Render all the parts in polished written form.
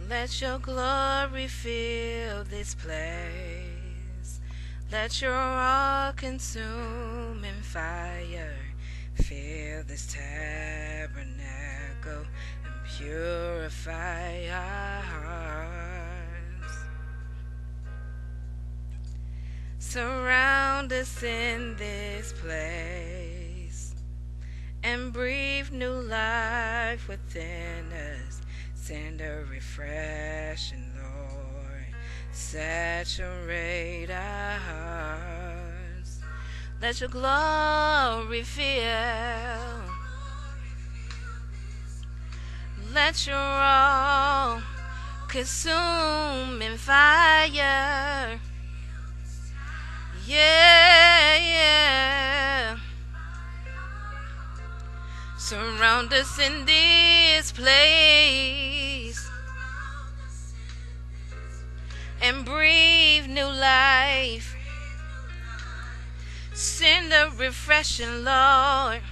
Let your glory fill this place. Let your all-consuming fire fill this tabernacle and purify our hearts. Surround us in this place and breathe new life within us. Send a refreshing, Lord. Saturate our hearts. Let your glory fill. Let your all-consuming fire. Yeah. Surround us in this place and breathe new life. Send a refreshing, Lord.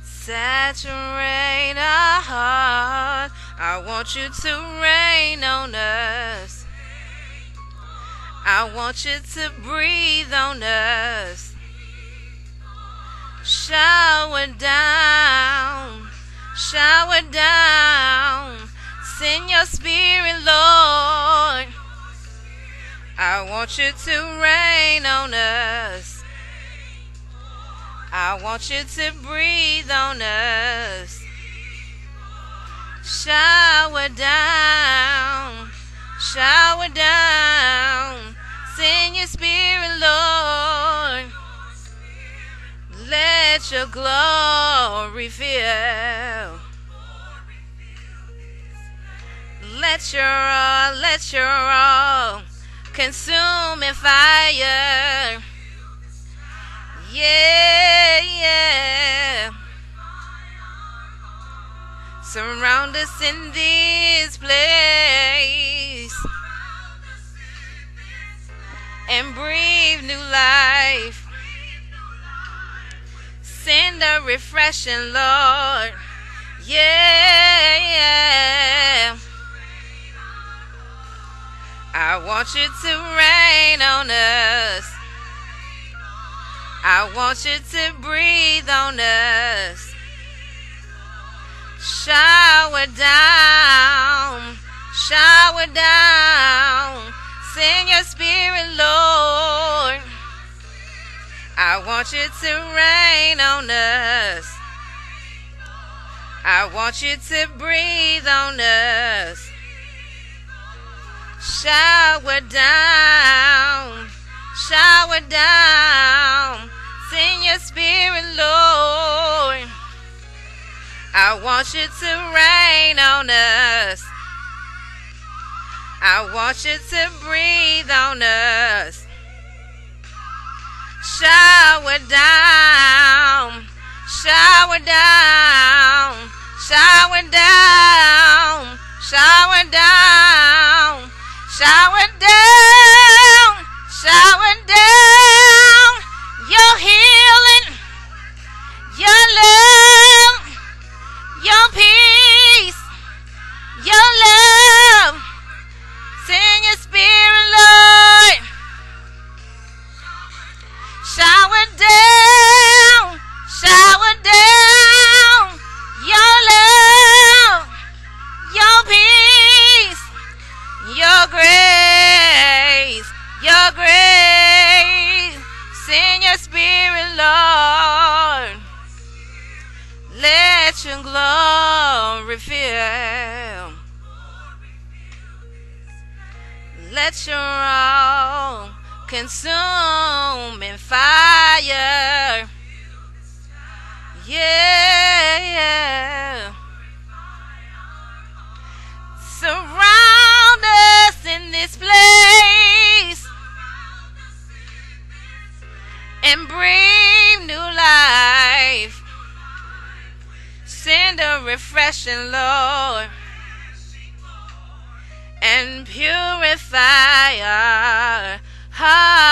Saturate our heart. I want you to rain on us. I want you to breathe on us. Shower down, shower down. Send your spirit, Lord. I want you to rain on us. I want you to breathe on us. Shower down, shower down. Send your spirit, Lord. Let your glory fill. Let your all consuming fire. Yeah. Surround us in this place and breathe new life. Send a refreshing, Lord. Yeah. I want you to rain on us. I want you to breathe on us. Shower down, shower down. Send your spirit, Lord. I want you to rain on us. I want you to breathe on us. Shower down, shower down. Send your spirit, Lord. I want you to rain on us. I want you to breathe on us. Shower down, shower down, shower down, shower down, shower down, shower down. Your healing, your love, your peace, your love. Send your spirit, Lord. Shower down, shower down. Your love, your peace, your grace, your grace. Send your spirit, Lord. Let your glory fill. Let your all consuming fire. Yeah. Surround us in this place and breathe new life. Send a refreshing, Lord, and purify our hearts.